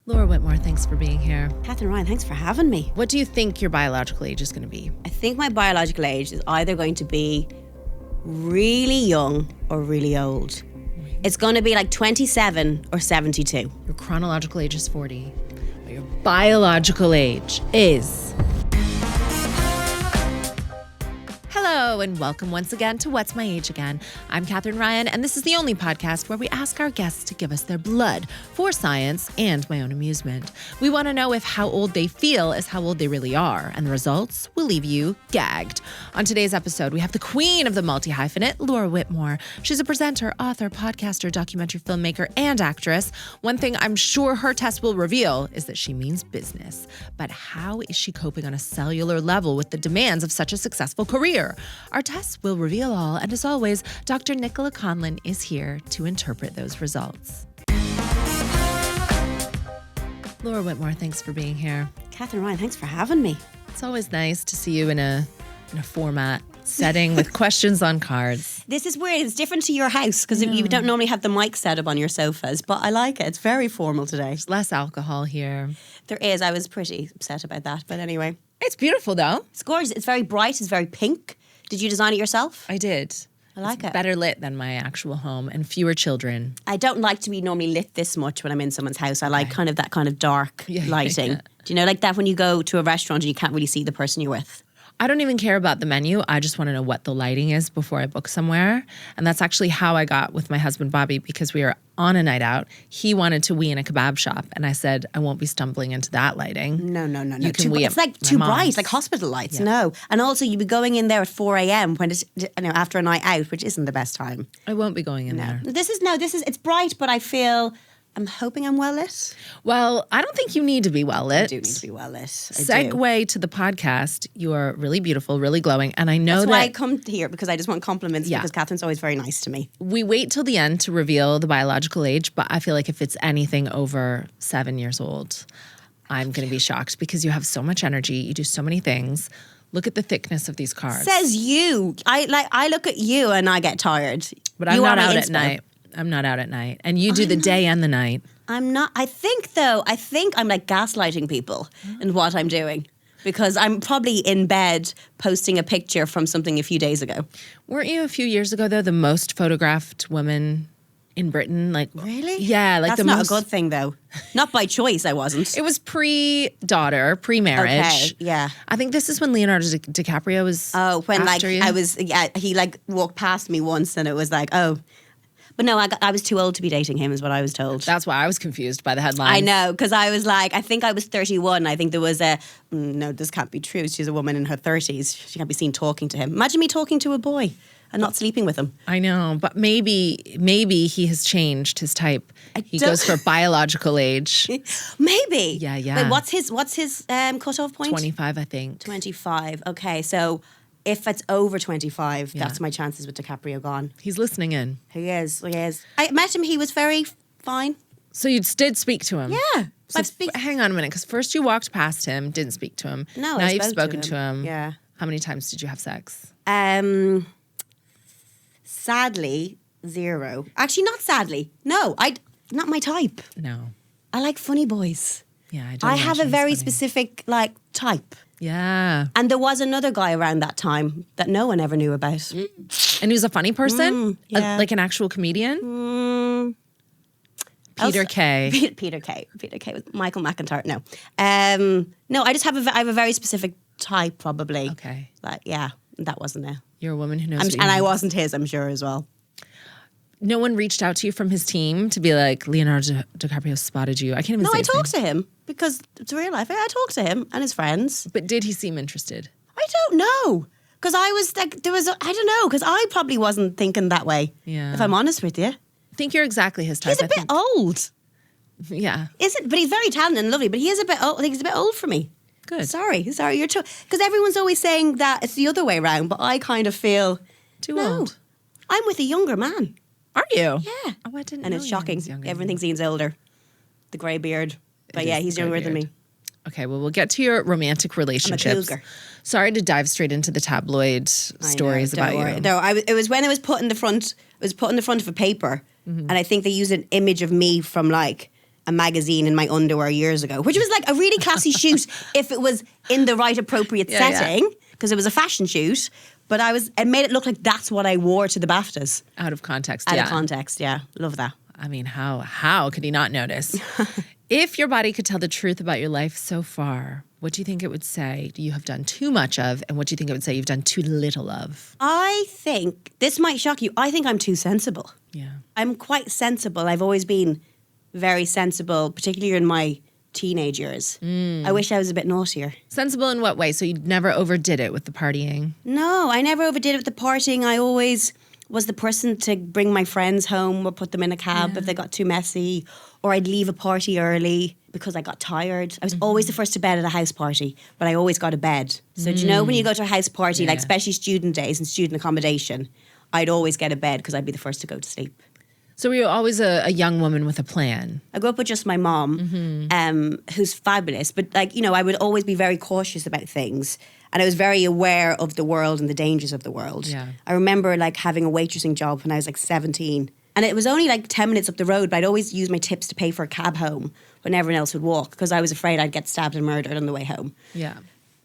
Laura Whitmore, thanks for being here. Catherine Ryan, thanks for having me. What do you think your biological age is going to be? I think my biological age is either going to be really young or really old. It's going to be like 27 or 72. Your chronological age is 40. But your biological age is... Hello and welcome once again to What's My Age Again. I'm Catherine Ryan, and this is the only podcast where we ask our guests to give us their blood for science and my own amusement. We want to know if how old they feel is how old they really are, and the results will leave you gagged. On today's episode, we have the queen of the multi-hyphenate, Laura Whitmore. She's a presenter, author, podcaster, documentary filmmaker, and actress. One thing I'm sure her test will reveal is that she means business. But how is she coping on a cellular level with the demands of such a successful career? Our tests will reveal all, and as always, Dr. Nicola Conlon is here to interpret those results. Laura Whitmore, thanks for being here. Catherine Ryan, thanks for having me. It's always nice to see you in a format setting with questions on cards. This is weird. It's different to your house because you don't normally have the mic set up on your sofas, but I like it. It's very formal today. There's less alcohol here. There is. I was pretty upset about that, but anyway. It's beautiful, though. It's gorgeous. It's very bright. It's very pink. Did you design it yourself? I did. I like it. Better lit than my actual home and fewer children. I don't like to be normally lit this much when I'm in someone's house. I like kind of that kind of dark lighting. Yeah. Do you know, like that when you go to a restaurant and you can't really see the person you're with? I don't even care about the menu. I just want to know what the lighting is before I book somewhere. And that's actually how I got with my husband, Bobby, because we were on a night out. He wanted to wee in a kebab shop. And I said, I won't be stumbling into that lighting. No. You can wee it's like too bright, like hospital lights. Yeah. No. And also you'd be going in there at 4 a.m. when it's, after a night out, which isn't the best time. I won't be going in there. It's bright, but I'm hoping I'm well lit. Well, I don't think you need to be well lit. I do need to be well lit. Segue to the podcast. You are really beautiful, really glowing. And I know That's why I come here, because I just want compliments, Yeah. because Catherine's always very nice to me. We wait till the end to reveal the biological age, but I feel like if it's anything over 7 years old, I'm going to be shocked because you have so much energy. You do so many things. Look at the thickness of these cards. Says you. I look at you and I get tired. But I'm not out at night. I'm not out at night. And you do the day and the night. I'm not. I think I'm like gaslighting people in what I'm doing, because I'm probably in bed posting a picture from something a few days ago. Weren't you a few years ago, though, the most photographed woman in Britain? Like, really? Yeah. Like that's not a good thing, though. Not by choice, I wasn't. It was pre-daughter, pre-marriage. Okay, yeah. I think this is when Leonardo DiCaprio was when after you. he like walked past me once and it was like, oh. But no, I was too old to be dating him, is what I was told. That's why I was confused by the headline. I know, because I was like, I think I was 31. I think there was no, this can't be true. She's a woman in her 30s. She can't be seen talking to him. Imagine me talking to a boy and not sleeping with him. I know, but maybe he has changed his type. He goes for biological age. Maybe. Yeah. Wait, what's his cutoff point? 25, I think. 25. Okay, so if it's over 25, that's my chances with DiCaprio gone. He's listening in. He is. I met him. He was very fine. So you did speak to him? Yeah. So hang on a minute, because first you walked past him, didn't speak to him. No, now I you've spoke spoken to to him. Yeah. How many times did you have sex? Sadly, 0. Actually, not sadly. No, not my type. No. I like funny boys. Yeah, I have a very specific type. Yeah. And there was another guy around that time that no one ever knew about. And he was a funny person? Yeah. Like an actual comedian? Peter Kay. Peter Kay with Michael McIntyre. No. No, I have a very specific type, probably. Okay. But yeah, that wasn't it. You're a woman who knows. And I wasn't his, I'm sure, as well. No one reached out to you from his team to be like, Leonardo DiCaprio spotted you. I can't even say No, I talked to him because it's real life. I talked to him and his friends. But did he seem interested? I don't know. Because I was like, I don't know, because I probably wasn't thinking that way. Yeah. If I'm honest with you. I think you're exactly his type. He's a bit old. Yeah. But he's very talented and lovely, but he is a bit old. I think he's a bit old for me. Good. Sorry, you're too... Because everyone's always saying that it's the other way around, but I kind of feel... Too old. I'm with a younger man. Are you? Yeah. Oh, I didn't And know it's he shocking. was younger Everyone than thinks Ian's older. The grey beard. But It yeah, is he's the younger grey than beard. me. Okay, well, we'll get to your romantic relationships. cougar. Sorry to dive straight into the tabloid stories about you. No, it was when it was put in the front. It was put in the front of a paper, and I think they used an image of me from like a magazine in my underwear years ago, which was like a really classy shoot if it was in the right appropriate setting, because it was a fashion shoot. But it made it look like that's what I wore to the BAFTAs. Out of context, Out of context, yeah. Love that. I mean, how could he not notice? If your body could tell the truth about your life so far, what do you think it would say you have done too much of, and what do you think it would say you've done too little of? I think, this might shock you, I think I'm too sensible. Yeah. I'm quite sensible. I've always been very sensible, particularly in my teenage years. I wish I was a bit naughtier. Sensible in what way? So you never overdid it with the partying? No, I never overdid it with the partying. I always was the person to bring my friends home or put them in a cab if they got too messy, or I'd leave a party early because I got tired. I was always the first to bed at a house party, but I always got a bed. So do you know when you go to a house party, like especially student days and student accommodation, I'd always get a bed because I'd be the first to go to sleep. So were you always a young woman with a plan? I grew up with just my mom, who's fabulous. But like, you know, I would always be very cautious about things. And I was very aware of the world and the dangers of the world. Yeah. I remember like having a waitressing job when I was like 17. And it was only like 10 minutes up the road, but I'd always use my tips to pay for a cab home when everyone else would walk, because I was afraid I'd get stabbed and murdered on the way home. Yeah.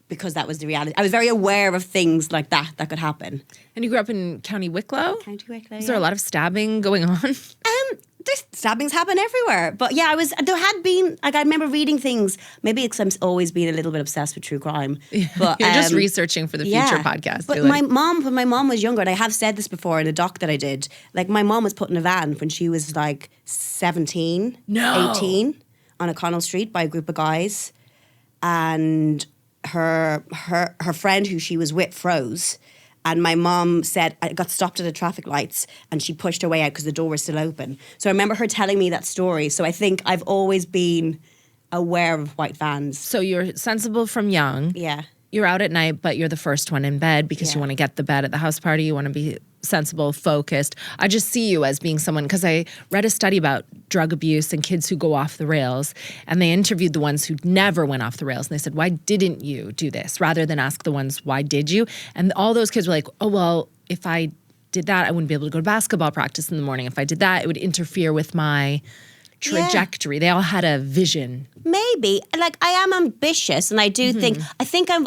Because that was the reality. I was very aware of things like that could happen. And you grew up in County Wicklow? County Wicklow, Is there a lot of stabbing going on? There's stabbings happen everywhere. But yeah, there had been, like I remember reading things, maybe because I'm always been a little bit obsessed with true crime. But, You're just researching for the future podcast. But when my mom was younger, and I have said this before in a doc that I did, like my mom was put in a van when she was like 17, 18 on O'Connell Street by a group of guys. And her friend who she was with froze. And my mom said, I got stopped at the traffic lights and she pushed her way out because the door was still open. So I remember her telling me that story. So I think I've always been aware of white vans. So you're sensible from young. Yeah. You're out at night, but you're the first one in bed because you want to get the bed at the house party. You want to be sensible, focused. I just see you as being someone, because I read a study about drug abuse and kids who go off the rails, and they interviewed the ones who never went off the rails. And they said, why didn't you do this? Rather than ask the ones, why did you? And all those kids were like, oh, well, if I did that, I wouldn't be able to go to basketball practice in the morning. If I did that, it would interfere with my trajectory. They all had a vision. Maybe. Like, I am ambitious, and I do think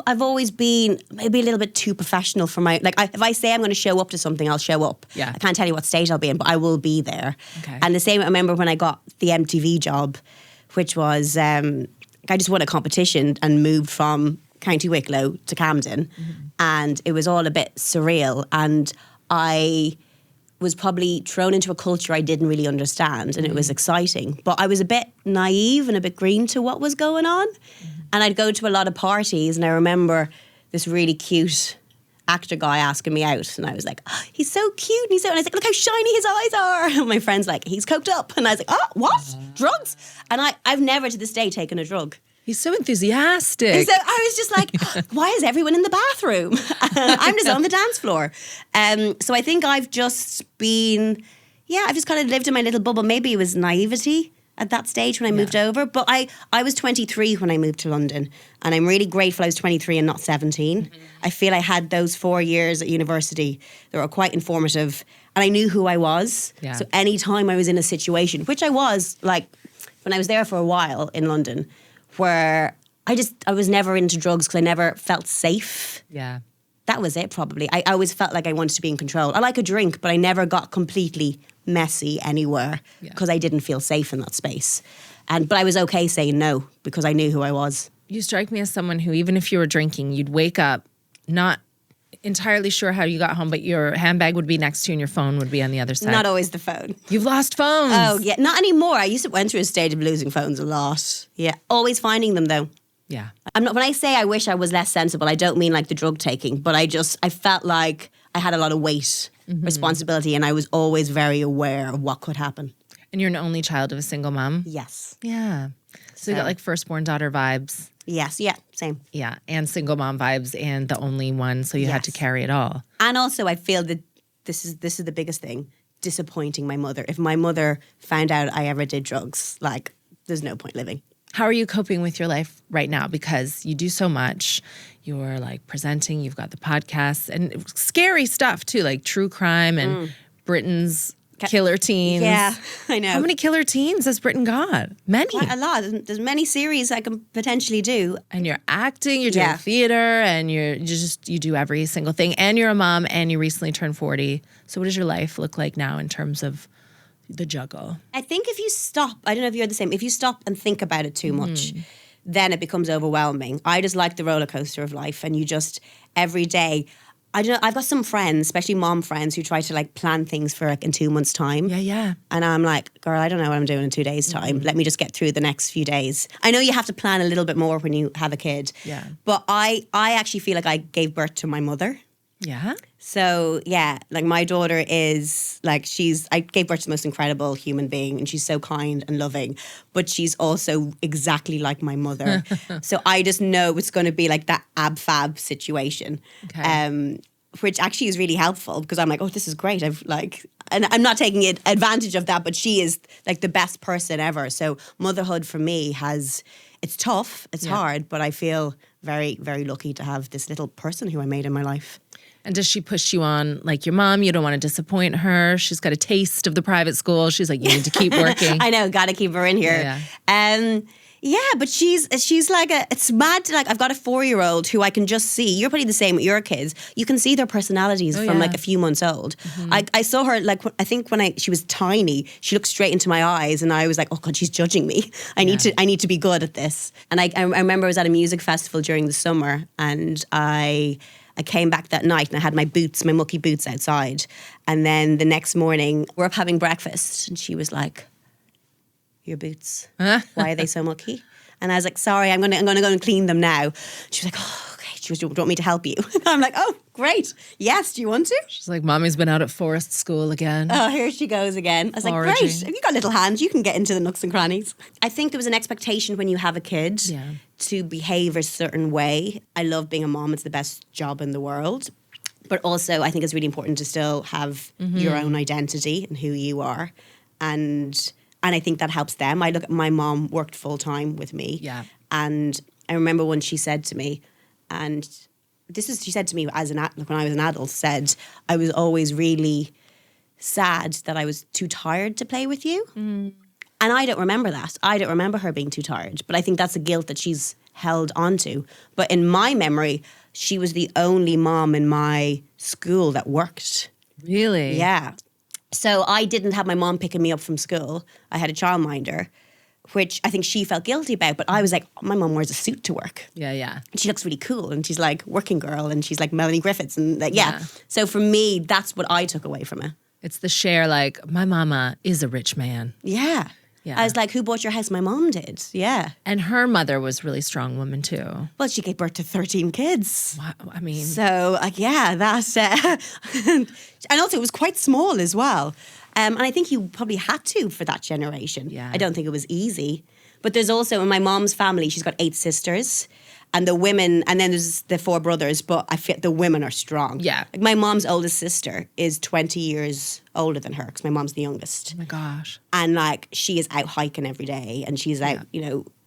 I've always been maybe a little bit too professional for my, like, if I say I'm going to show up to something, I'll show up. Yeah. I can't tell you what state I'll be in, but I will be there. Okay. And the same, I remember when I got the MTV job, which was, I just won a competition and moved from County Wicklow to Camden, and it was all a bit surreal, and I was probably thrown into a culture I didn't really understand, and it was exciting. But I was a bit naive and a bit green to what was going on. And I'd go to a lot of parties, and I remember this really cute actor guy asking me out, and I was like, oh, he's so cute, and I was like, look how shiny his eyes are. And my friend's like, he's coked up. And I was like, oh, what? Drugs? And I've never to this day taken a drug. He's so enthusiastic. And so I was just like, why is everyone in the bathroom? I'm just on the dance floor. So I think I've just been, I've just kind of lived in my little bubble. Maybe it was naivety at that stage when I moved over. But I was 23 when I moved to London. And I'm really grateful I was 23 and not 17. I feel I had those 4 years at university that were quite informative. And I knew who I was. Yeah. So anytime I was in a situation, which I was, like, when I was there for a while in London, where I was never into drugs because I never felt safe. Yeah. That was it, probably. I always felt like I wanted to be in control. I like a drink, but I never got completely messy anywhere because I didn't feel safe in that space. But I was okay saying no because I knew who I was. You strike me as someone who, even if you were drinking, you'd wake up not entirely sure how you got home, but your handbag would be next to you and your phone would be on the other side. Not always the phone. You've lost phones. Oh, yeah. Not anymore. I went through a stage of losing phones a lot. Yeah. Always finding them, though. Yeah. When I say I wish I was less sensible, I don't mean like the drug taking, but I felt like I had a lot of weight, responsibility, and I was always very aware of what could happen. And you're an only child of a single mom? Yes. Yeah. So you got like firstborn daughter vibes. Yes, yeah, same. Yeah, and single mom vibes and the only one, so you had to carry it all. And also I feel that this is the biggest thing, disappointing my mother. If my mother found out I ever did drugs, like, there's no point living. How are you coping with your life right now? Because you do so much. You're like presenting, you've got the podcasts, and scary stuff too, like true crime and Britain's killer teens. Yeah, I know. How many killer teens has Britain got? Many. Quite a lot. There's many series I can potentially do. And you're acting, you're doing theater, and you do every single thing. And you're a mom, and you recently turned 40. So what does your life look like now in terms of the juggle? I think if you stop, I don't know if you're the same, if you stop and think about it too much, then it becomes overwhelming. I just like the roller coaster of life, and you just, every day, I don't know, I've got some friends, especially mom friends, who try to like plan things for like in 2 months' time. Yeah. And I'm like, girl, I don't know what I'm doing in 2 days' time. Let me just get through the next few days. I know you have to plan a little bit more when you have a kid. Yeah. But I actually feel like I gave birth to my mother. Yeah? So, yeah, like my daughter is like, I gave birth to the most incredible human being, and she's so kind and loving, but she's also exactly like my mother. So I just know it's going to be like that ab-fab situation, which actually is really helpful, because I'm like, oh, this is great. And I'm not taking advantage of that, but she is like the best person ever. So motherhood for me it's tough, it's hard, but I feel very, very lucky to have this little person who I made in my life. And does she push you on, like your mom? You don't want to disappoint her. She's got a taste of the private school. She's like, you need to keep working. I know, got to keep her in here. Yeah, but she's like it's mad. Like I've got a 4-year-old who I can just see. You're probably the same with your kids. You can see their personalities from like a few months old. I saw her like I think when she was tiny, she looked straight into my eyes, and I was like, oh God, she's judging me. I need to be good at this. And I remember I was at a music festival during the summer, and I came back that night and I had my mucky boots outside. And then the next morning, we're up having breakfast, and she was like, your boots, why are they so mucky? And I was like, sorry, I'm gonna go and clean them now. She was like, oh, okay. She was, do you want me to help you? I'm like, oh, great. Yes, do you want to? She's like, mommy's been out at forest school again. Oh, here she goes again. I was like, great. Have you got little hands? You can get into the nooks and crannies. I think there was an expectation when you have a kid to behave a certain way. I love being a mom. It's the best job in the world. But also, I think it's really important to still have your own identity and who you are. And I think that helps them. I look at my mom worked full time with me. Yeah. And I remember when she said to me, she said to me when I was an adult, said, I was always really sad that I was too tired to play with you. And I don't remember that. I don't remember her being too tired. But I think that's a guilt that she's held onto. But in my memory, she was the only mom in my school that worked. Really? Yeah. So I didn't have my mom picking me up from school. I had a childminder, which I think she felt guilty about. But I was like, oh, my mom wears a suit to work. Yeah. And she looks really cool, and she's like working girl, and she's like Melanie Griffiths, and like, yeah. So for me, that's what I took away from it. It's the share, like, my mama is a rich man. Yeah. I was like, who bought your house? My mom did. Yeah. And her mother was a really strong woman too. Well, she gave birth to 13 kids. Wow, I mean. So, that's... and also, it was quite small as well. And I think you probably had to for that generation. Yeah. I don't think it was easy. But there's also, in my mom's family, she's got 8 sisters. And the women, and then there's the 4 brothers, but I feel the women are strong. Yeah. Like my mom's oldest sister is 20 years older than her, because my mom's the youngest. Oh my gosh. And like, she is out hiking every day, and she's out,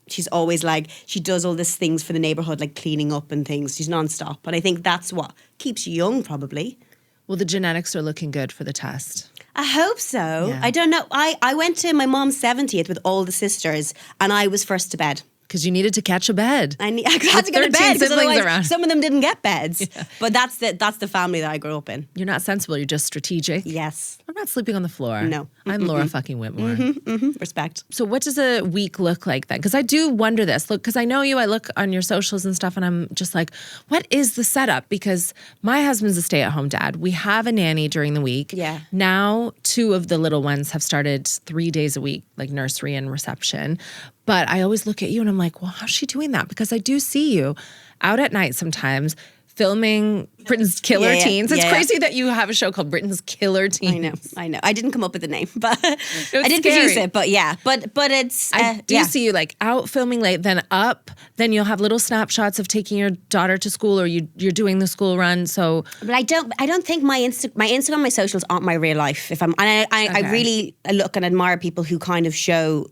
she's always like, she does all these things for the neighborhood, like cleaning up and things. She's nonstop. And I think that's what keeps you young, probably. Well, the genetics are looking good for the test. I hope so. Yeah. I don't know. I went to my mom's 70th with all the sisters, and I was first to bed. Because you needed to catch a bed. I had to go to bed, because siblings otherwise around. some of them didn't get beds. Yeah. But that's the family that I grew up in. You're not sensible. You're just strategic. Yes. I'm not sleeping on the floor. No. I'm Laura fucking Whitmore. Respect. So what does a week look like then? Because I do wonder this. Look, because I know you, I look on your socials and stuff, and I'm just like, what is the setup? Because my husband's a stay-at-home dad. We have a nanny during the week. Yeah. Now 2 of the little ones have started 3 days a week, like nursery and reception. But I always look at you and I'm like, well, how's she doing that? Because I do see you out at night sometimes filming Britain's Killer Teens. It's crazy that you have a show called Britain's Killer Teens. I know. I didn't come up with the name, but I didn't produce it. But yeah, but it's. I do see you like out filming late, then up. Then you'll have little snapshots of taking your daughter to school, or you're doing the school run. So, but I don't think my Instagram, my socials aren't my real life. I really look and admire people who kind of show,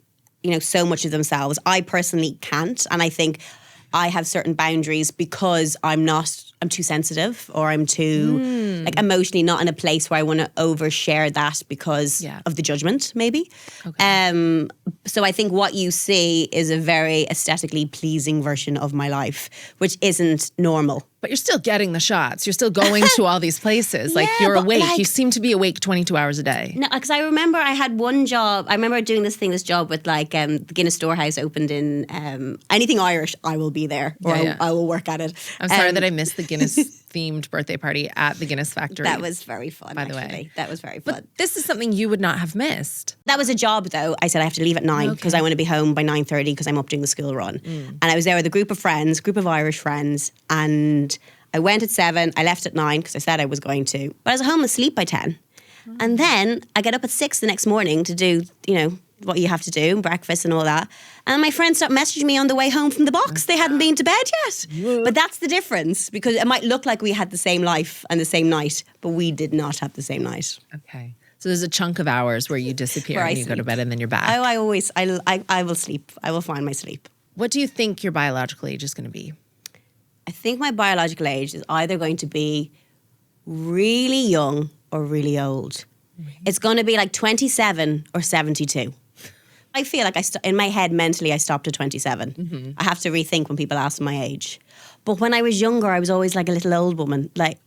so much of themselves. I personally can't, and I think I have certain boundaries because I'm too sensitive, or I'm too like emotionally not in a place where I want to overshare that because of the judgment, maybe. Okay. So I think what you see is a very aesthetically pleasing version of my life, which isn't normal. But you're still getting the shots. You're still going to all these places. Like, you're awake. Like, you seem to be awake 22 hours a day. No, because I remember I had one job. I remember doing this job with like the Guinness Storehouse opened in anything Irish, I will be there or I will work at it. I'm sorry that I missed the Guinness themed birthday party at the Guinness factory. That was very fun, by the way. That was very fun. But this is something you would not have missed. That was a job, though. I said I have to leave at 9 because I want to be home by 9:30 because I'm up doing the school run. And I was there with a group of Irish friends, and I went at 7. I left at 9 because I said I was going to. But I was home asleep by 10. And then I get up at 6 the next morning to do, what you have to do, breakfast and all that. And my friends start messaging me on the way home from the box. They hadn't been to bed yet. But that's the difference, because it might look like we had the same life and the same night, but we did not have the same night. Okay. So there's a chunk of hours where you disappear and you go to bed and then you're back. I will sleep. I will find my sleep. What do you think your biological age is going to be? I think my biological age is either going to be really young or really old. It's going to be like 27 or 72. I feel like in my head mentally I stopped at 27. I have to rethink when people ask my age. But when I was younger, I was always like a little old woman. Like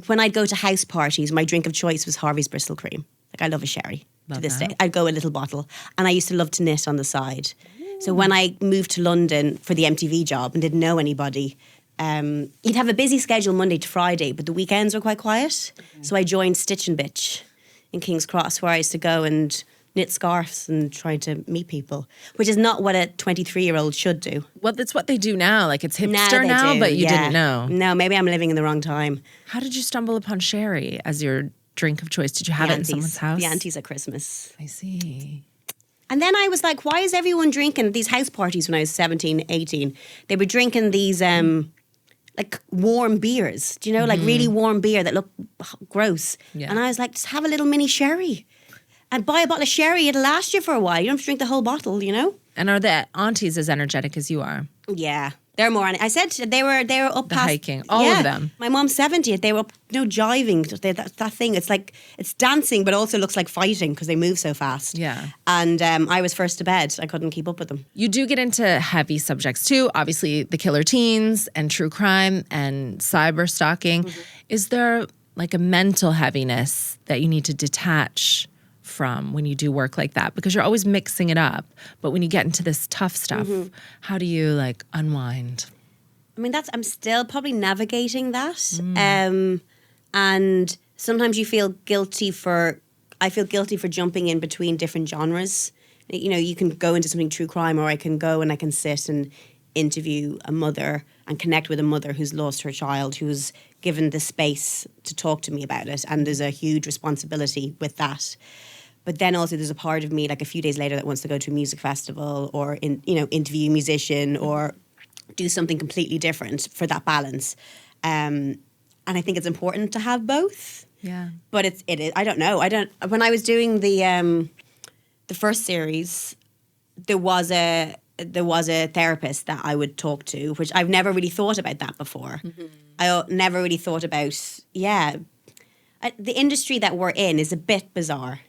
when I'd go to house parties, my drink of choice was Harvey's Bristol Cream. Like, I love a sherry to this day. I'd go a little bottle. And I used to love to knit on the side. So when I moved to London for the MTV job and didn't know anybody, you'd have a busy schedule Monday to Friday, but the weekends were quite quiet. So I joined Stitch and Bitch in King's Cross, where I used to go and knit scarves and try to meet people, which is not what a 23-year-old should do. Well, that's what they do now. Like, it's hipster now, but you didn't know. No, maybe I'm living in the wrong time. How did you stumble upon sherry as your drink of choice? Did you have it in someone's house? The aunties at Christmas. I see. And then I was like, why is everyone drinking these house parties when I was 17, 18? They were drinking these like warm beers, do you know, like really warm beer that looked gross. Yeah. And I was like, just have a little mini sherry. And buy a bottle of sherry, it'll last you for a while. You don't have to drink the whole bottle, you know? And are the aunties as energetic as you are? Yeah. They're more. I said they were up the past hiking, all of them. My mom's 70. They were up, jiving. That thing. It's like it's dancing, but also looks like fighting because they move so fast. Yeah. And I was first to bed. I couldn't keep up with them. You do get into heavy subjects too. Obviously, the killer teens and true crime and cyber stalking. Is there like a mental heaviness that you need to detach from when you do work like that? Because you're always mixing it up. But when you get into this tough stuff, how do you like unwind? I mean, I'm still probably navigating that. And sometimes you feel guilty I feel guilty for jumping in between different genres. You know, you can go into something true crime, or I can go and I can sit and interview a mother and connect with a mother who's lost her child, who's given the space to talk to me about it. And there's a huge responsibility with that. But then also there's a part of me, like a few days later, that wants to go to a music festival or interview a musician or do something completely different for that balance. And I think it's important to have both. Yeah. But it is. I don't know. When I was doing the first series, there was a therapist that I would talk to, which I've never really thought about that before. I never really thought about. The industry that we're in is a bit bizarre.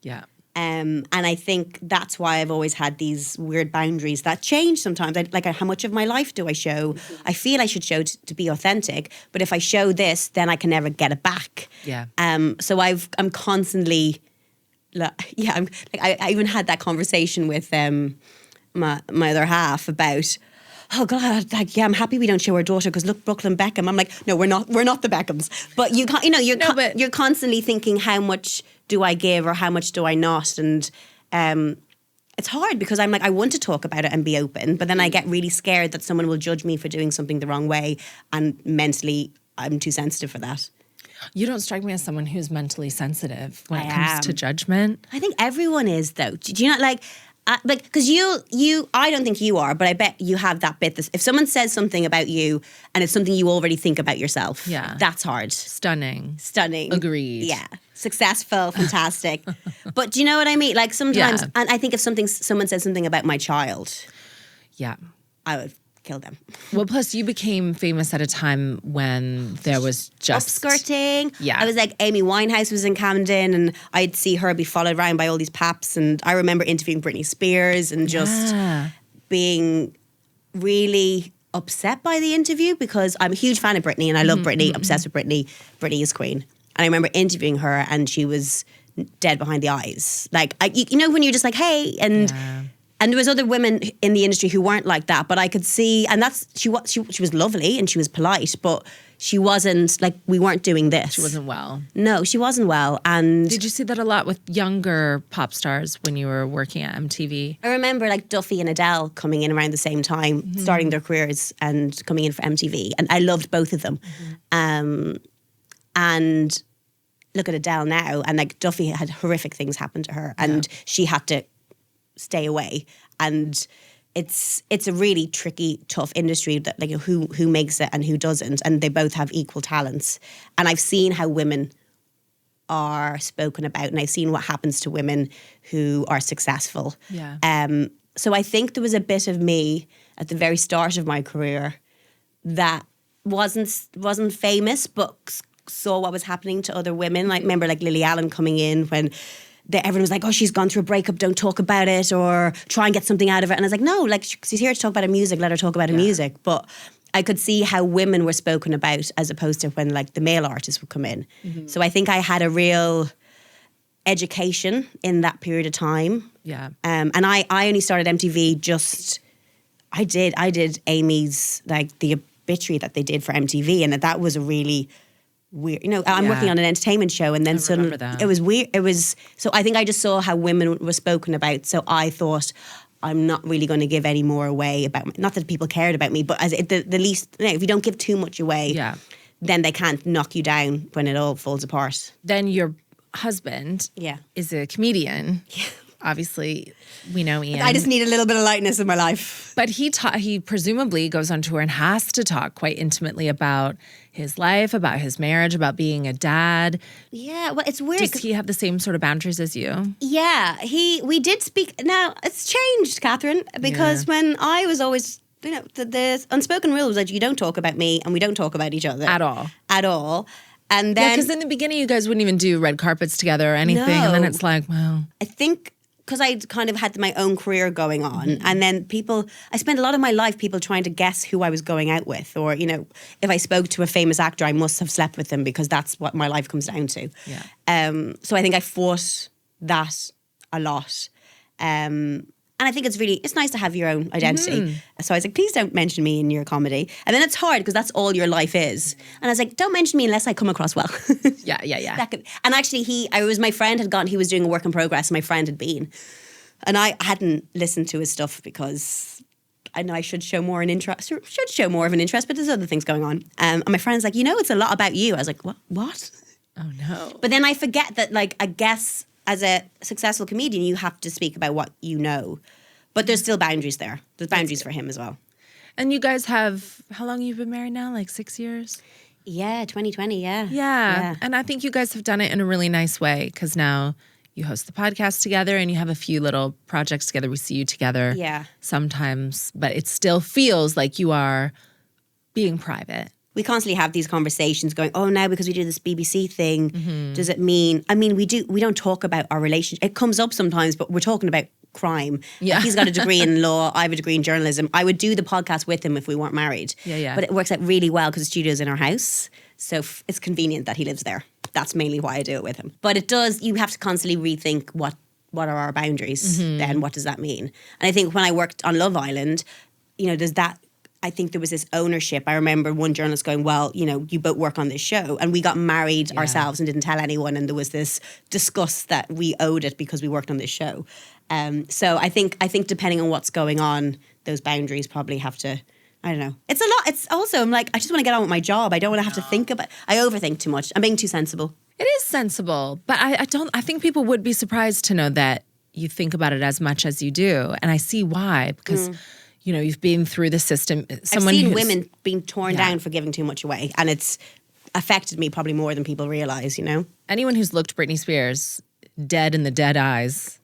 Yeah. And I think that's why I've always had these weird boundaries that change sometimes. Like, how much of my life do I show? I feel I should show to be authentic, but if I show this, then I can never get it back. Yeah. So I'm constantly, I even had that conversation with my other half about, oh God, like, yeah, I'm happy we don't show our daughter because look, Brooklyn Beckham. I'm like, no, we're not the Beckhams. But you're constantly thinking, how much do I give or how much do I not? And it's hard because I'm like, I want to talk about it and be open, but then I get really scared that someone will judge me for doing something the wrong way, and mentally I'm too sensitive for that. You don't strike me as someone who's mentally sensitive when it comes to judgment. I think everyone is, though. Do you not like because you I don't think you are, but I bet you have that bit. If someone says something about you and it's something you already think about yourself, that's hard. Stunning. Agreed. Yeah. Successful, fantastic. But do you know what I mean? Like sometimes, and I think if someone says something about my child, yeah, I would killed them. Well, plus you became famous at a time when there was just upskirting. Yeah. I was like, Amy Winehouse was in Camden, and I'd see her be followed around by all these paps. And I remember interviewing Britney Spears and just being really upset by the interview, because I'm a huge fan of Britney and I love Britney, obsessed with Britney. Britney is queen. And I remember interviewing her and she was dead behind the eyes. Like, you know, when you're just like, hey, and there was other women in the industry who weren't like that, but I could see, and she was lovely and she was polite, but she wasn't, like, we weren't doing this. She wasn't well. No, she wasn't well. And did you see that a lot with younger pop stars when you were working at MTV? I remember like Duffy and Adele coming in around the same time, starting their careers and coming in for MTV. And I loved both of them. And look at Adele now, and like Duffy had horrific things happen to her and she had to stay away. And it's a really tricky, tough industry that, like, who makes it and who doesn't, and they both have equal talents. And I've seen how women are spoken about, and I've seen what happens to women who are successful. So I think there was a bit of me at the very start of my career that wasn't famous, but saw what was happening to other women. Like, remember like Lily Allen coming in when everyone was like, oh, she's gone through a breakup, don't talk about it, or try and get something out of it. And I was like, no, like, she's here to talk about her music, let her talk about her music. But I could see how women were spoken about as opposed to when like the male artists would come in. So I think I had a real education in that period of time. And I only started MTV I did Amy's, like, the obituary that they did for MTV, and that was a really weird, you know, I'm working on an entertainment show, and then suddenly it was weird. So I think I just saw how women were spoken about. So I thought, I'm not really going to give any more away about not that people cared about me, but as the least, you know, if you don't give too much away, then they can't knock you down when it all falls apart. Then your husband is a comedian. Obviously, we know Ian. I just need a little bit of lightness in my life. But he presumably goes on tour and has to talk quite intimately about his life, about his marriage, about being a dad. Yeah, well, it's weird. Does he have the same sort of boundaries as you? Yeah, we did speak. Now, it's changed, Catherine, because when I was always, you know, the unspoken rule was that you don't talk about me and we don't talk about each other. At all. And then, because in the beginning you guys wouldn't even do red carpets together or anything. No. And then it's like, wow. I think because I kind of had my own career going on, and then I spent a lot of my life people trying to guess who I was going out with, or, you know, if I spoke to a famous actor, I must have slept with them because that's what my life comes down to. So I think I fought that a lot. And I think it's nice to have your own identity. So I was like, please don't mention me in your comedy. And then it's hard because that's all your life is. And I was like, don't mention me unless I come across well. Yeah. And actually my friend had gone, he was doing a work in progress, and my friend had been. And I hadn't listened to his stuff because I know I should show more of an interest, but there's other things going on. And my friend's like, you know, it's a lot about you. I was like, what? Oh no. But then I forget that, like, I guess as a successful comedian, you have to speak about what you know. But there's still boundaries there. There's boundaries for him as well. And you guys have, how long you've been married now? Like 6 years? Yeah, 2020, Yeah. And I think you guys have done it in a really nice way, because now you host the podcast together and you have a few little projects together. We see you together sometimes, but it still feels like you are being private. We constantly have these conversations going, oh, now because we do this BBC thing, does it mean, I mean, we don't talk about our relationship. It comes up sometimes, but we're talking about crime. Yeah. He's got a degree in law. I have a degree in journalism. I would do the podcast with him if we weren't married. Yeah. But it works out really well because the studio's in our house. So it's convenient that he lives there. That's mainly why I do it with him. But it does, you have to constantly rethink what are our boundaries then? What does that mean? And I think when I worked on Love Island, you know, I think there was this ownership. I remember one journalist going, well, you know, you both work on this show. And we got married ourselves and didn't tell anyone. And there was this disgust that we owed it because we worked on this show. So I think depending on what's going on, those boundaries probably have to, I don't know. It's a lot. It's also, I'm like, I just want to get on with my job. I don't want to have to think about, I overthink too much. I'm being too sensible. It is sensible. But I think people would be surprised to know that you think about it as much as you do. And I see why, because you know, you've been through the system. I've seen women being torn down for giving too much away. And it's affected me probably more than people realize, you know? Anyone who's looked Britney Spears dead in the dead eyes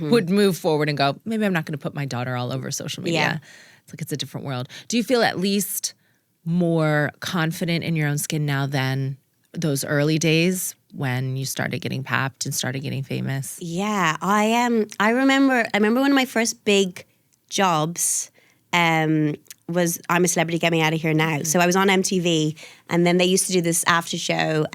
would move forward and go, maybe I'm not going to put my daughter all over social media. It's like it's a different world. Do you feel at least more confident in your own skin now than those early days when you started getting papped and started getting famous? Yeah, I am. I remember one of my first big jobs was I'm a Celebrity, Get Me Out of Here Now. So I was on MTV, and then they used to do this after show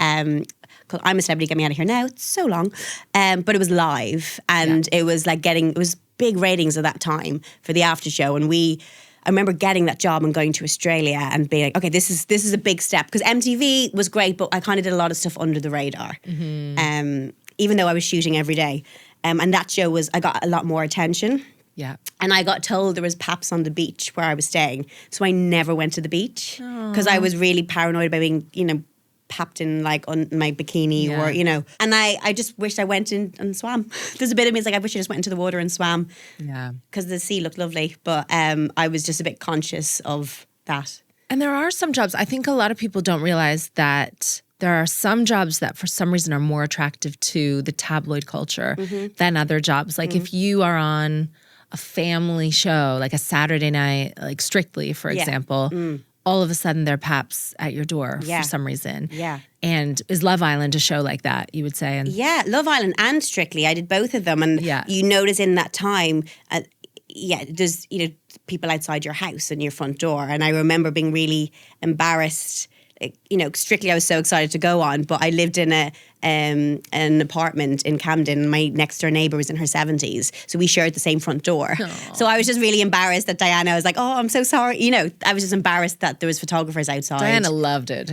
called I'm a Celebrity, Get Me Out of Here Now. It's so long, but it was live, and it was like it was big ratings at that time for the after show, and I remember getting that job and going to Australia and being like, okay, this is a big step, because MTV was great, but I kind of did a lot of stuff under the radar, even though I was shooting every day, and that show I got a lot more attention. Yeah. And I got told there was paps on the beach where I was staying. So I never went to the beach because I was really paranoid about being, papped in like on my bikini or, And I just wished I went in and swam. There's a bit of me that's like, I wish I just went into the water and swam. Yeah. Because the sea looked lovely. But I was just a bit conscious of that. And there are some jobs, I think a lot of people don't realize that there are some jobs that for some reason are more attractive to the tabloid culture than other jobs. Like if you are on a family show, like a Saturday night, like Strictly, for example, all of a sudden there are paps at your door for some reason. Yeah. And is Love Island a show like that, you would say? And yeah, Love Island and Strictly. I did both of them. And you notice in that time, there's, people outside your house and your front door. And I remember being really embarrassed. Strictly I was so excited to go on, but I lived in an apartment in Camden. My next door neighbour was in her 70s, so we shared the same front door. Aww. So I was just really embarrassed that Diana was like, oh, I'm so sorry. I was just embarrassed that there was photographers outside. Diana loved it.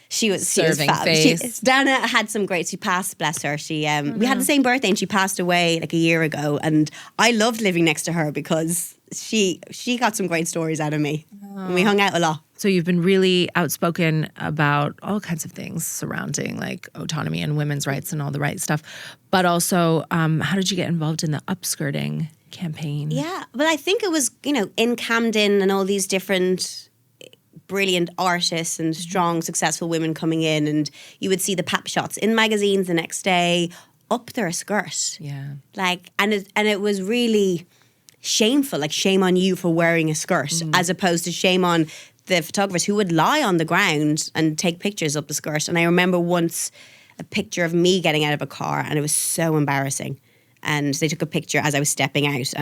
She was serving fab. face. Diana had some great. She passed, bless her. We had the same birthday, and she passed away like a year ago. And I loved living next to her because she got some great stories out of me, and we hung out a lot. So you've been really outspoken about all kinds of things surrounding like autonomy and women's rights and all the right stuff. But also, how did you get involved in the upskirting campaign? Yeah, but I think it was, in Camden and all these different brilliant artists and strong, successful women coming in, and you would see the pap shots in magazines the next day, up their skirt. Yeah. And it was really shameful, like shame on you for wearing a skirt, as opposed to shame on the photographers who would lie on the ground and take pictures of the skirt. And I remember once a picture of me getting out of a car, and it was so embarrassing. And they took a picture as I was stepping out,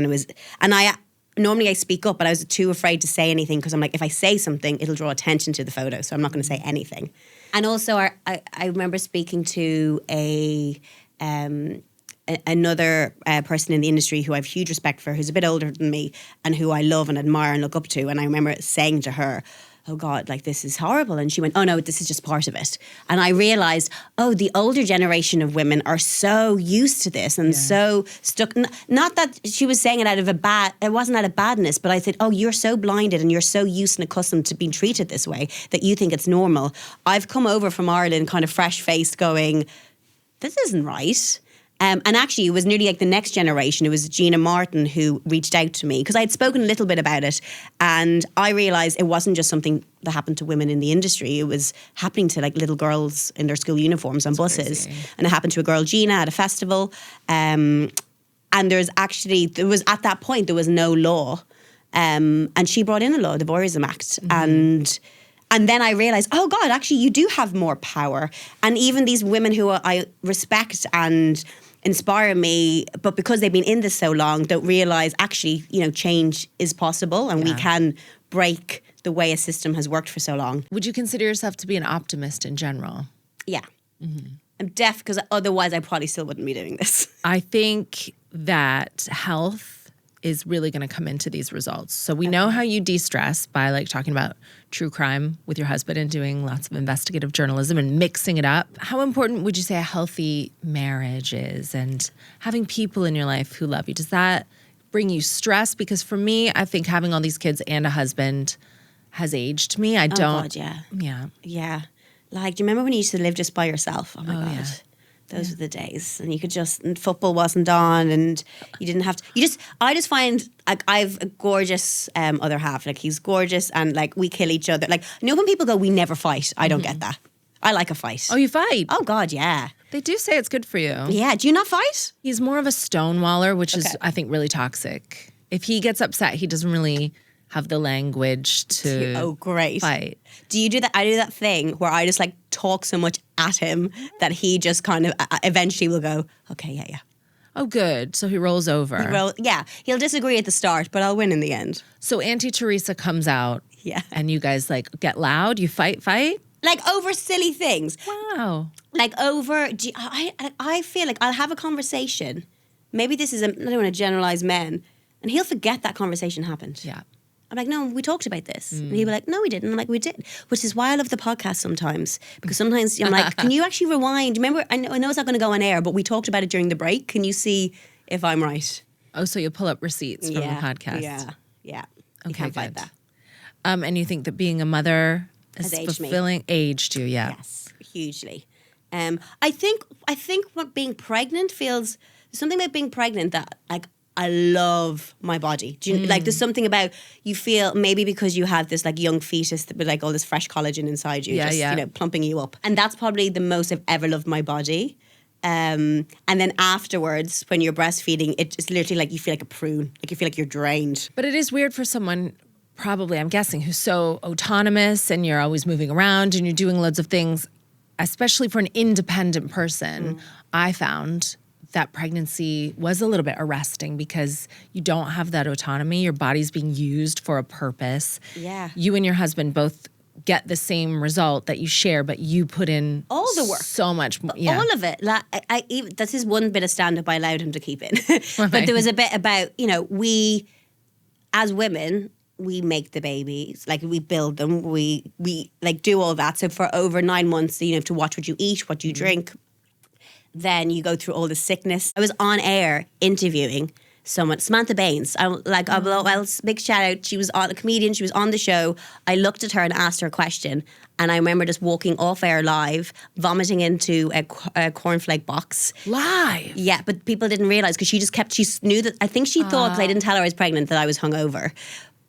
normally I speak up, but I was too afraid to say anything because I'm like, if I say something, it'll draw attention to the photo, so I'm not going to say anything. And also, I remember speaking to another person in the industry who I have huge respect for, who's a bit older than me and who I love and admire and look up to. And I remember saying to her, oh God, like this is horrible. And she went, oh no, this is just part of it. And I realized, oh, the older generation of women are so used to this and so stuck. Not that she was saying it it wasn't out of badness, but I said, oh, you're so blinded and you're so used and accustomed to being treated this way that you think it's normal. I've come over from Ireland kind of fresh-faced going, this isn't right. And actually, it was nearly like the next generation. It was Gina Martin who reached out to me because I had spoken a little bit about it. And I realised it wasn't just something that happened to women in the industry. It was happening to like little girls in their school uniforms on buses. Crazy. And it happened to a girl, Gina, at a festival. And at that point, there was no law. And she brought in a law, the Voyeurism Act. And then I realised, oh God, actually you do have more power. And even these women who I respect and inspire me, but because they've been in this so long, don't realise actually, change is possible and we can break the way a system has worked for so long. Would you consider yourself to be an optimist in general? Yeah. I'm deaf because otherwise I probably still wouldn't be doing this. I think that health is really going to come into these results. So we know how you de-stress by like talking about true crime with your husband and doing lots of investigative journalism and mixing it up. How important would you say a healthy marriage is and having people in your life who love you? Does that bring you stress? Because for me, I think having all these kids and a husband has aged me. I don't. Oh God, yeah. Yeah. Yeah. Like, do you remember when you used to live just by yourself? Oh my God. Yeah. Those were the days. And you could and football wasn't on and you didn't have to, I just find, like, I've a gorgeous other half. Like, he's gorgeous and, like, we kill each other. Like, when people go, we never fight, I don't get that. I like a fight. Oh, you fight? Oh, God, yeah. They do say it's good for you. Yeah. Do you not fight? He's more of a stonewaller, which is, I think, really toxic. If he gets upset, he doesn't really have the language to Oh, great. fight. Do you do that? I do that thing where I just like talk so much at him that he just kind of eventually will go, okay, yeah. Oh, good. So he rolls over. Well, yeah, he'll disagree at the start, but I'll win in the end. So Auntie Teresa comes out. Yeah. And you guys like get loud. You fight. Like over silly things. Wow. Like over, I feel like I'll have a conversation. Maybe this is, I don't want to generalize men. And he'll forget that conversation happened. Yeah. I'm like, no, we talked about this. And he'll be like, no, we didn't. I'm like, we did. Which is why I love the podcast sometimes. Because sometimes I'm like, can you actually rewind? Remember, I know it's not going to go on air, but we talked about it during the break. Can you see if I'm right? Oh, so you'll pull up receipts from the podcast. Yeah. Okay, You can't fight good. that. And you think that being a mother is Has aged me. fulfilling? Aged you, yeah. Yes, hugely. I think what being pregnant feels, there's something about being pregnant that like I love my body. Do you, like there's something about you feel maybe because you have this like young fetus with like all this fresh collagen inside you, you know, plumping you up. And that's probably the most I've ever loved my body. And then afterwards, when you're breastfeeding, it's literally like you feel like a prune, like you feel like you're drained. But it is weird for someone, probably, I'm guessing, who's so autonomous and you're always moving around and you're doing loads of things, especially for an independent person. I found that pregnancy was a little bit arresting because you don't have that autonomy. Your body's being used for a purpose. Yeah. You and your husband both get the same result that you share, but you put in all the work, so much. Yeah. All of it. Like, I even this is one bit of stand up I allowed him to keep in, but there was a bit about, you know, we as women, we make the babies, like we build them, we like do all that. So for over 9 months, you have to watch what you eat, what you drink. Then you go through all the sickness. I was on air interviewing someone, Samantha Baines. Big shout out. She was a comedian. She was on the show. I looked at her and asked her a question. And I remember just walking off air live, vomiting into a cornflake box. Live? Yeah, but people didn't realise because she knew that, I think she thought, because I didn't tell her I was pregnant, that I was hungover.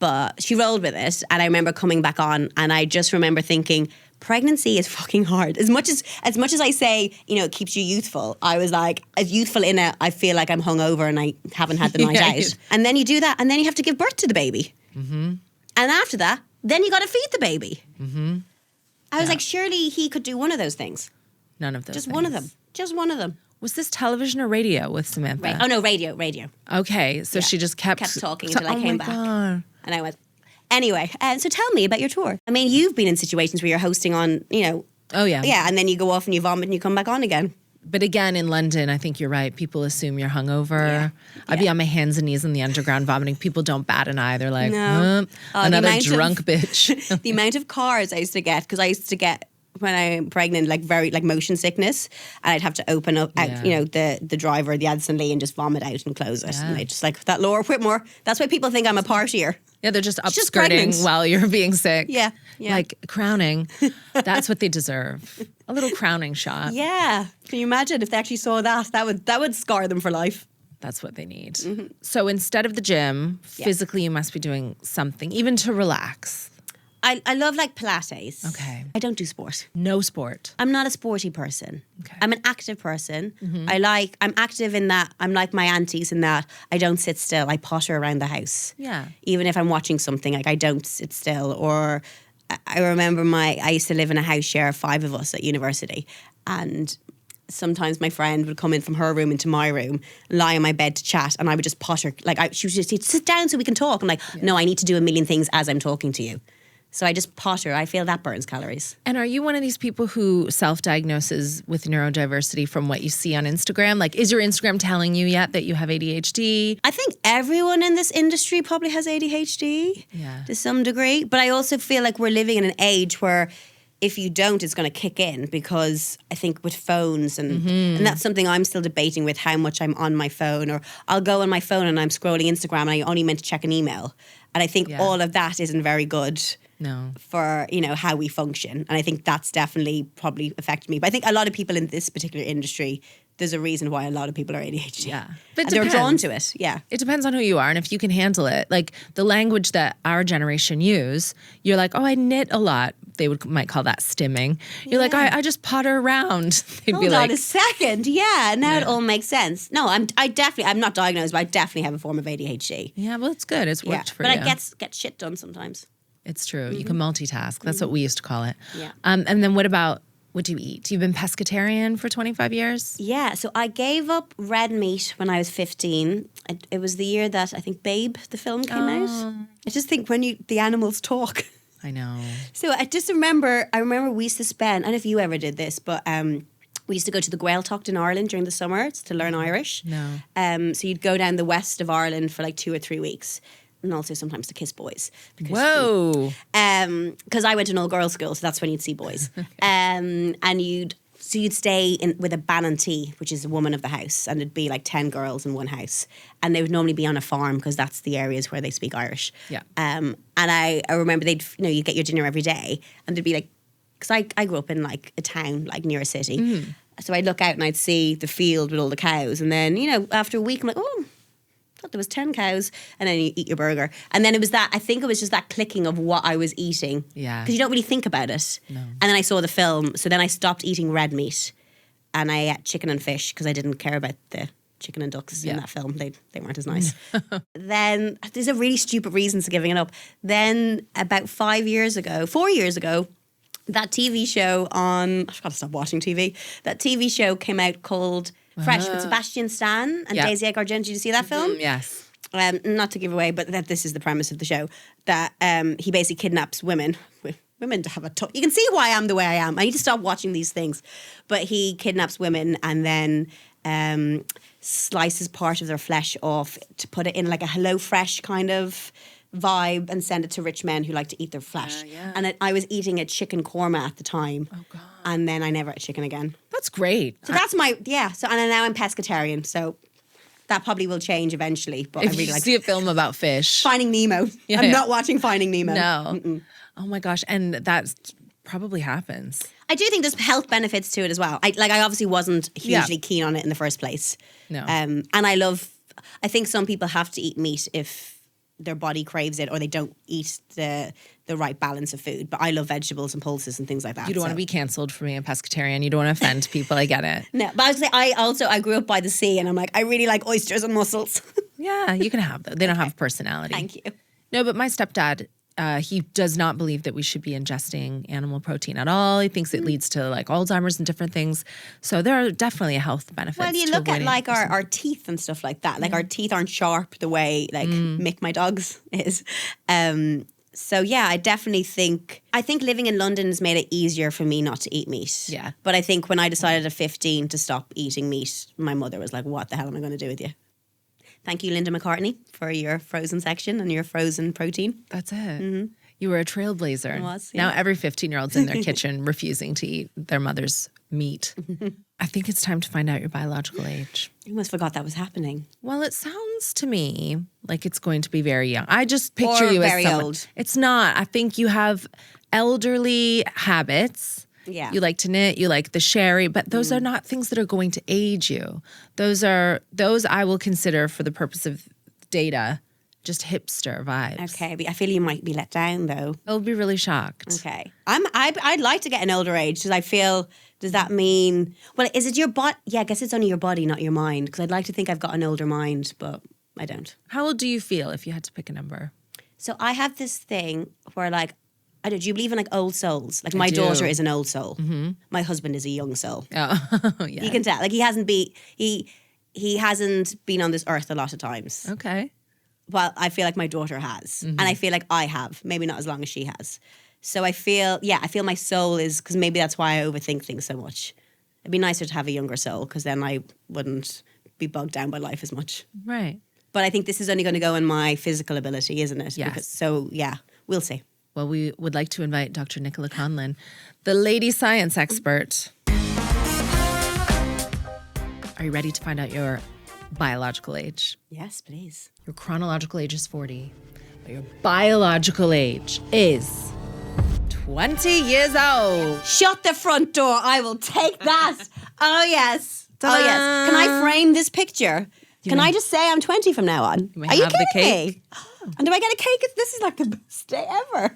But she rolled with it. And I remember coming back on and I just remember thinking, pregnancy is fucking hard. As much as I say, you know, it keeps you youthful, I was like, as youthful in it, I feel like I'm hungover and I haven't had the night out. And then you do that and then you have to give birth to the baby. Mm-hmm. And after that, then you got to feed the baby. Mm-hmm. I was like, surely he could do one of those things. None of those Just things. one of them. Just one of them. Was this television or radio with Samantha? Oh, no, radio. Okay, so she just kept talking until I came back. God. And I went, anyway, so tell me about your tour. I mean, you've been in situations where you're hosting on, you know. Oh, yeah. Yeah, and then you go off and you vomit and you come back on again. But again, in London, I think you're right. People assume you're hungover. Yeah. I'd be on my hands and knees in the underground vomiting. People don't bat an eye. They're like, No. another drunk bitch. The amount of cars I used to get, because I used to get, when I'm pregnant, like very like motion sickness, and I'd have to open up, out, you know, the driver, the Addison Lee, and just vomit out and close it. And they just like that Laura Whitmore. That's why people think I'm a partier. Yeah, they're just just upskirting pregnant. while you're being sick. Yeah. Like crowning. That's what they deserve. A little crowning shot. Yeah. Can you imagine if they actually saw that? That would scar them for life. That's what they need. Mm-hmm. So instead of the gym, physically you must be doing something, even to relax. I love like Pilates. Okay. I don't do sport. No sport. I'm not a sporty person. Okay. I'm an active person. Mm-hmm. I'm active in that I'm like my aunties in that I don't sit still. I potter around the house. Yeah. Even if I'm watching something, like I don't sit still. Or I remember I used to live in a house share of 5 of us at university, and sometimes my friend would come in from her room into my room, lie on my bed to chat, and I would just potter. Like she would just say, sit down so we can talk. I'm like, no, I need to do a million things as I'm talking to you. So I just potter. I feel that burns calories. And are you one of these people who self-diagnoses with neurodiversity from what you see on Instagram? Like, is your Instagram telling you yet that you have ADHD? I think everyone in this industry probably has ADHD to some degree. But I also feel like we're living in an age where if you don't, it's going to kick in, because I think with phones and that's something I'm still debating with, how much I'm on my phone. Or I'll go on my phone and I'm scrolling Instagram and I only meant to check an email. And I think all of that isn't very good. No. For, you know, how we function. And I think that's definitely probably affected me. But I think a lot of people in this particular industry there's a reason why a lot of people are ADHD. Yeah. But And they're drawn to it. Yeah. It depends on who you are and if you can handle it. Like the language that our generation use, you're like, oh, I knit a lot. They might call that stimming. You're like, I just potter around. They'd Hold be like, on a second. Yeah, now it all makes sense. No, I'm not diagnosed, but I definitely have a form of ADHD. yeah, well, it's good. It's worked for but you. I get shit done sometimes. It's true. You can multitask. That's what we used to call it. Yeah. And then what do you eat? You've been pescatarian for 25 years? Yeah, so I gave up red meat when I was 15. It was the year that I think Babe, the film, came out. I just think when the animals talk. I know. So I remember we used to spend, I don't know if you ever did this, but we used to go to the Gaeltacht in Ireland during the summer to learn Irish. No. So you'd go down the west of Ireland for like 2 or 3 weeks. And also sometimes to kiss boys. Whoa. Because I went to an all-girls school, so that's when you'd see boys. And you'd stay with a Ballantee, which is a woman of the house, and it'd be like 10 girls in one house. And they would normally be on a farm because that's the areas where they speak Irish. Yeah. And I remember you'd get your dinner every day, and there'd be like, because I grew up in like a town, like near a city. So I'd look out and I'd see the field with all the cows. And then, after a week, I'm like, oh, I thought there was 10 cows, and then you eat your burger. And then I think it was just that clicking of what I was eating. Yeah. Because you don't really think about it. No. And then I saw the film, so then I stopped eating red meat, and I ate chicken and fish because I didn't care about the chicken and ducks in that film. They weren't as nice. Then, there's a really stupid reason to giving it up. Then about 4 years ago, that TV show I've got to stop watching TV. That TV show came out called Fresh with Sebastian Stan and Daisy Edgar Jones. Did you see that film? Yes. Not to give away, but this is the premise of the show. That he basically kidnaps women. Women to have a tough... You can see why I'm the way I am. I need to stop watching these things. But he kidnaps women and then slices part of their flesh off to put it in like a HelloFresh kind of vibe and send it to rich men who like to eat their flesh. And I was eating a chicken korma at the time. Oh, God. And then I never ate chicken again. That's great. So that's my... Yeah. So, and now I'm pescatarian. So... That probably will change eventually, but If I really you like see a film about fish. Finding Nemo. I'm not watching Finding Nemo. No. Mm-mm. Oh my gosh, and that probably happens. I do think there's health benefits to it as well. I obviously wasn't hugely keen on it in the first place. No. And I think some people have to eat meat if their body craves it or they don't eat the right balance of food. But I love vegetables and pulses and things like that. You don't want to be cancelled for being a pescatarian. You don't want to offend people. I get it. No, but I was say I grew up by the sea and I'm like, I really like oysters and mussels. Yeah, you can have them. They don't have personality. Thank you. No, but my stepdad, he does not believe that we should be ingesting animal protein at all. He thinks it leads to like Alzheimer's and different things. So there are definitely health benefits. Well, you to look at avoiding like our teeth and stuff like that. Like our teeth aren't sharp the way like Mick, my dog's, is. So yeah, I definitely think living in London has made it easier for me not to eat meat. Yeah. But I think when I decided at 15 to stop eating meat, my mother was like, what the hell am I going to do with you? Thank you, Linda McCartney, for your frozen section and your frozen protein. That's it. You were a trailblazer. I was, yeah. Now every 15-year-old's in their kitchen refusing to eat their mother's meat. I think it's time to find out your biological age. I almost forgot that was happening. Well, it sounds to me like it's going to be very young. I just picture you as very someone. old. It's not. I think you have elderly habits. Yeah. You like to knit, you like the sherry, but those are not things that are going to age you. Those I will consider for the purpose of data just hipster vibes. Okay, but I feel you might be let down though. I'll be really shocked. Okay. I'd like to get an older age because I feel, does that mean, well, is it your body? Yeah, I guess it's only your body, not your mind, because I'd like to think I've got an older mind, but I don't. How old do you feel if you had to pick a number? So I have this thing where like, I don't, do you believe in like old souls? Like my do. daughter is an old soul. Mm-hmm. My husband is a young soul. Oh, yeah. You can tell. Like he hasn't been on this earth a lot of times. Okay. Well, I feel like my daughter has. And I feel like I have. Maybe not as long as she has. So I feel my soul is, because maybe that's why I overthink things so much. It'd be nicer to have a younger soul because then I wouldn't be bogged down by life as much. Right. But I think this is only going to go in my physical ability, isn't it? Yes. So yeah, we'll see. Well, we would like to invite Dr. Nicola Conlon, the lady science expert. Are you ready to find out your biological age? Yes, please. Your chronological age is 40, but your biological age is 20 years old. Shut the front door. I will take that. Oh, yes. Oh, yes. Can I frame this picture? Can I just say I'm 20 from now on? may Are you have the kidding cake. me? And do I get a cake? This is like the best day ever.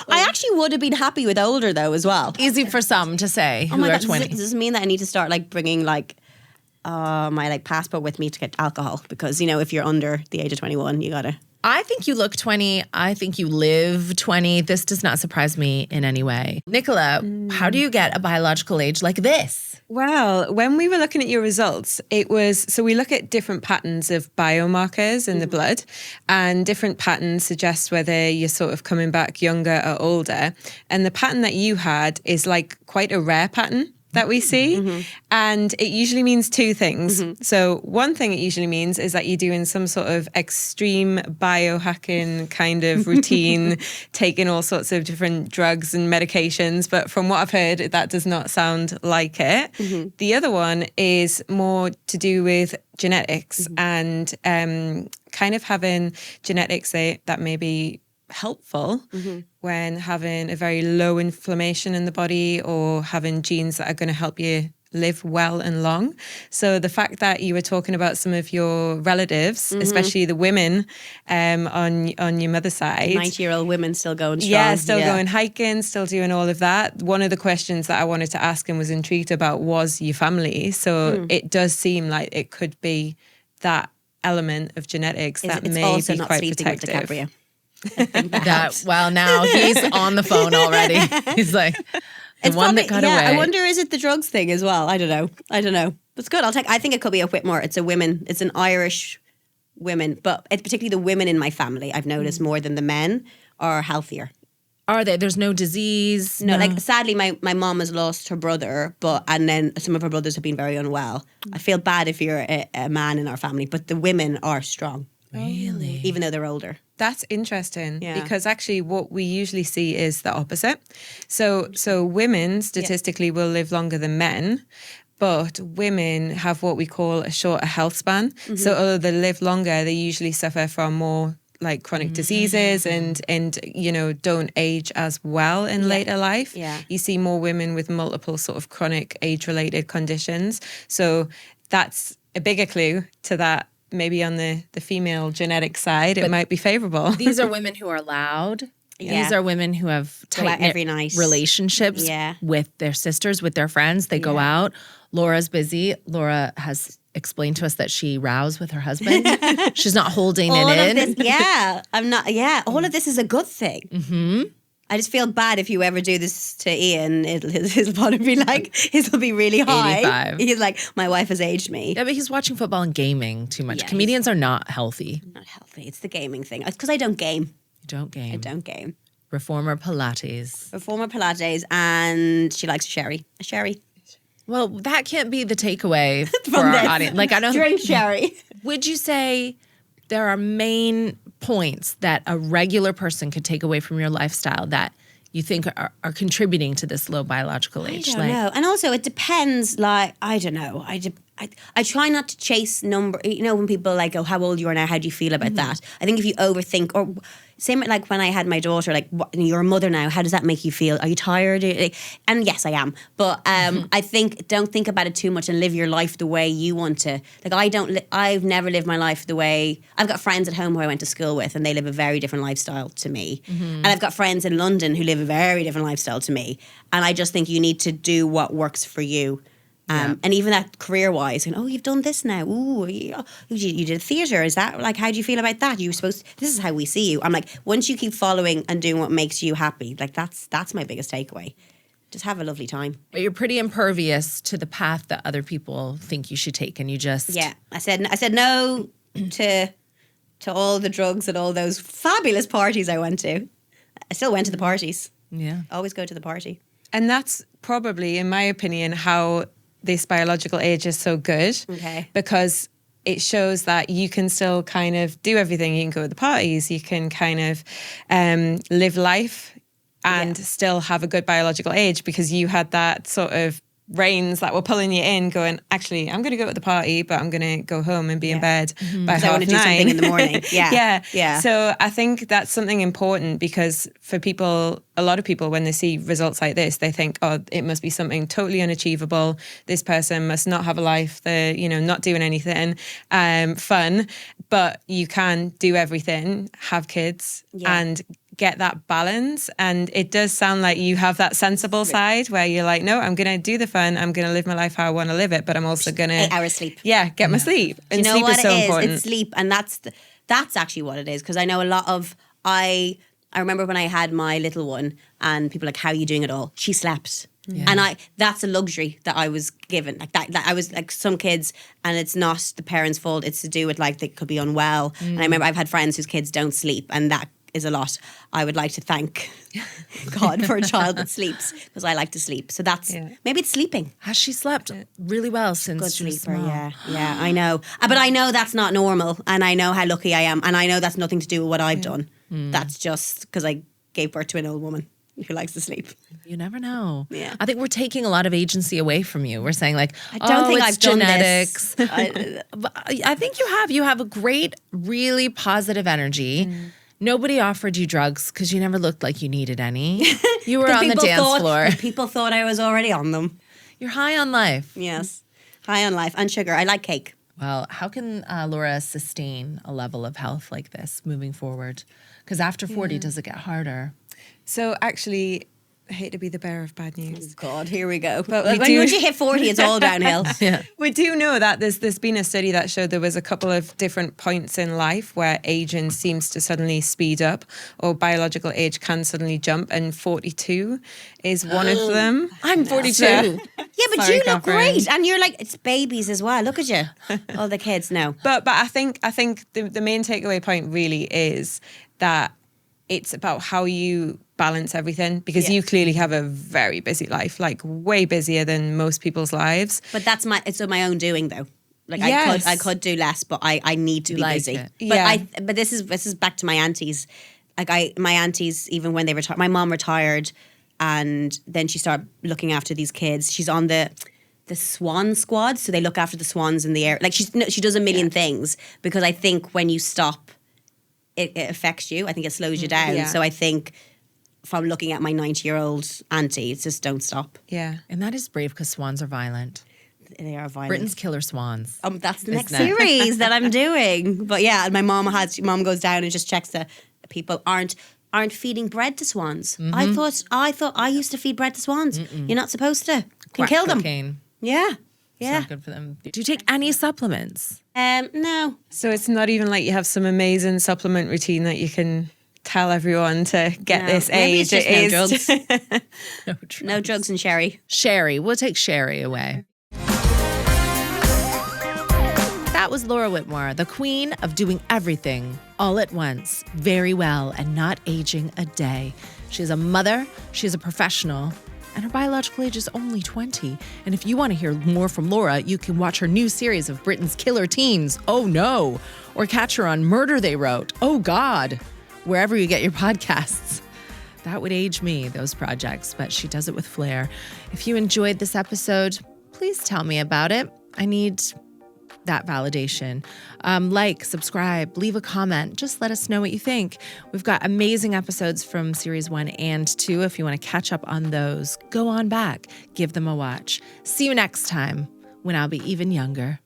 I actually would have been happy with older though as well. Easy for some to say who are God, 20. Does this mean that I need to start like bringing like my like passport with me to get alcohol? Because, you know, if you're under the age of 21, you gotta. I think you look 20. I think you live 20. This does not surprise me in any way. Nicola, how do you get a biological age like this? Well, when we were looking at your results, it was, so we look at different patterns of biomarkers in the blood, and different patterns suggest whether you're sort of coming back younger or older. And the pattern that you had is like quite a rare pattern that we see. And it usually means two things. So one thing it usually means is that you're doing some sort of extreme biohacking kind of routine, taking all sorts of different drugs and medications. But from what I've heard, that does not sound like it. The other one is more to do with genetics and kind of having genetics that may be helpful when having a very low inflammation in the body or having genes that are going to help you live well and long. So the fact that you were talking about some of your relatives, especially the women on your mother's side. 90-year-old women still going strong. Yeah, still going hiking, still doing all of that. One of the questions that I wanted to ask and was intrigued about was your family. So it does seem like it could be that element of genetics that It's may also be not quite sleeping with protective. DiCaprio. Well, now he's on the phone already. He's like, the one that got away. I wonder, is it the drugs thing as well? I don't know. It's good. I think it could be a Whitmore. It's an Irish women, but it's particularly the women in my family I've noticed more than the men are healthier. Are they? There's no disease? No, like sadly my mom has lost her brother, and then some of her brothers have been very unwell. I feel bad if you're a man in our family, but the women are strong. Really? Even though they're older. That's interesting Yeah. because actually what we usually see is the opposite. So women statistically will live longer than men, but women have what we call a shorter health span. So although they live longer, they usually suffer from more like chronic diseases and you know, don't age as well in later life. Yeah. You see more women with multiple sort of chronic age-related conditions. So that's a bigger clue to that. Maybe on the female genetic side, it might be favorable. These are women who are loud. Yeah. These are women who have Go out tight every night. relationships with their sisters, with their friends. They go out. Laura's busy. Laura has explained to us that she rows with her husband. She's not holding All it of in. this, I'm not. Yeah, all of this is a good thing. I just feel bad if you ever do this to Ian. His body be like, his will be really high. 85. He's like, my wife has aged me. Yeah, but he's watching football and gaming too much. Yeah, Comedians are not healthy. Not healthy. It's the gaming thing. It's because I don't game. You don't game. I don't game. Reformer Pilates. Reformer Pilates, and she likes sherry. A sherry. Well, that can't be the takeaway for From our this. audience. Like, I don't Drink sherry. Would you say there are main points that a regular person could take away from your lifestyle that you think are contributing to this low biological age? I don't know. And also, it depends. Like, I don't know. I try not to chase number. You know, when people like, oh, how old you are now? How do you feel about that? I think if you overthink, or same like when I had my daughter, like, you're a mother now. How does that make you feel? Are you tired? And yes, I am. But I think don't think about it too much and live your life the way you want to. Like, I've never lived my life the way. I've got friends at home who I went to school with, and they live a very different lifestyle to me. And I've got friends in London who live a very different lifestyle to me. And I just think you need to do what works for you. And even that career-wise, and you've done this now. Ooh, you did theatre. Is that like, how do you feel about that? You were supposed. This is how we see you. I'm like, once you keep following and doing what makes you happy, like that's my biggest takeaway. Just have a lovely time. But you're pretty impervious to the path that other people think you should take, and you just I said no to all the drugs and all those fabulous parties I went to. I still went to the parties. Yeah. Always go to the party. And that's probably, in my opinion, how this biological age is so good. Okay. Because it shows that you can still kind of do everything. You can go to the parties, you can kind of live life and still have a good biological age, because you had that sort of reins that were pulling you in, going, actually, I'm going to go to the party, but I'm going to go home and be in bed by half I want to do something in the morning. Yeah. So I think that's something important, because for people, a lot of people, when they see results like this, they think, oh, it must be something totally unachievable. This person must not have a life. They're, not doing anything fun. But you can do everything, have kids, and get that balance. And it does sound like you have that sensible side where you're like, no, I'm going to do the fun. I'm going to live my life how I want to live it, but I'm also going to 8 hours sleep. Yeah, get my sleep. And you know sleep what is so it is? important. It's sleep, and that's actually what it is. Because I know a lot of I remember when I had my little one, and people were like, how are you doing it all? She slept. Yeah. And that's a luxury that I was given. Like that I was like, some kids, and it's not the parents' fault. It's to do with like they could be unwell. And I remember I've had friends whose kids don't sleep, and that is a lot. I would like to thank God for a child that sleeps, because I like to sleep. So that's maybe it's sleeping. Has she slept really well since Good she was sleeper, small? yeah, I know. But I know that's not normal, and I know how lucky I am, and I know that's nothing to do with what I've done. That's just because I gave birth to an old woman who likes to sleep. You never know. Yeah. I think we're taking a lot of agency away from you. We're saying like, I don't think it's I've done genetics. this. But I think you have. You have a great, really positive energy. Nobody offered you drugs because you never looked like you needed any. You were on the dance floor. People thought I was already on them. You're high on life. Yes. High on life and sugar. I like cake. Well, how can Laura sustain a level of health like this moving forward? Because after 40, does it get harder? So actually, I hate to be the bearer of bad news. Oh God, here we go. But when you hit 40, it's all downhill. We do know that there's been a study that showed there was a couple of different points in life where aging seems to suddenly speed up, or biological age can suddenly jump, and 42 is one of them. I'm 42. Yeah, but Sorry, you look Catherine. great, and you're like, it's babies as well. Look at you, all the kids now. But I think the main takeaway point really is that it's about how you balance everything, because you clearly have a very busy life, like way busier than most people's lives. But it's of my own doing, though. Like Yes. I could do less, but I need to be like busy. it. But this is back to my aunties. Like my aunties, even when they retired, my mom retired, and then she started looking after these kids. She's on the swan squad, so they look after the swans in the air. Like she does a million things, because I think when you stop, it affects you. I think it slows you down. Yeah. So I think from looking at my 90-year-old auntie, it's just don't stop. Yeah. And that is brave, because swans are violent. They are violent. Britain's killer swans. That's the next Isn't it? series that I'm doing. But yeah, my mom goes down and just checks that people aren't feeding bread to swans. I thought I used to feed bread to swans. You're not supposed to. Can Crack kill them. cocaine. Yeah. It's Yeah. not good for them. Do you take any supplements? No. So it's not even like you have some amazing supplement routine that you can tell everyone to get No. this Maybe age. it's just no drugs. No drugs. No drugs and sherry. Sherry. We'll take Sherry away. That was Laura Whitmore, the queen of doing everything all at once, very well, and not aging a day. She's a mother, she's a professional, and her biological age is only 20. And if you want to hear more from Laura, you can watch her new series of Britain's Killer Teens, Oh No, or catch her on Murder, They Wrote, Oh God, wherever you get your podcasts. That would age me, those projects, but she does it with flair. If you enjoyed this episode, please tell me about it. I need that validation. Like, subscribe, leave a comment. Just let us know what you think. We've got amazing episodes from series 1 and 2. If you want to catch up on those, go on back, give them a watch. See you next time when I'll be even younger.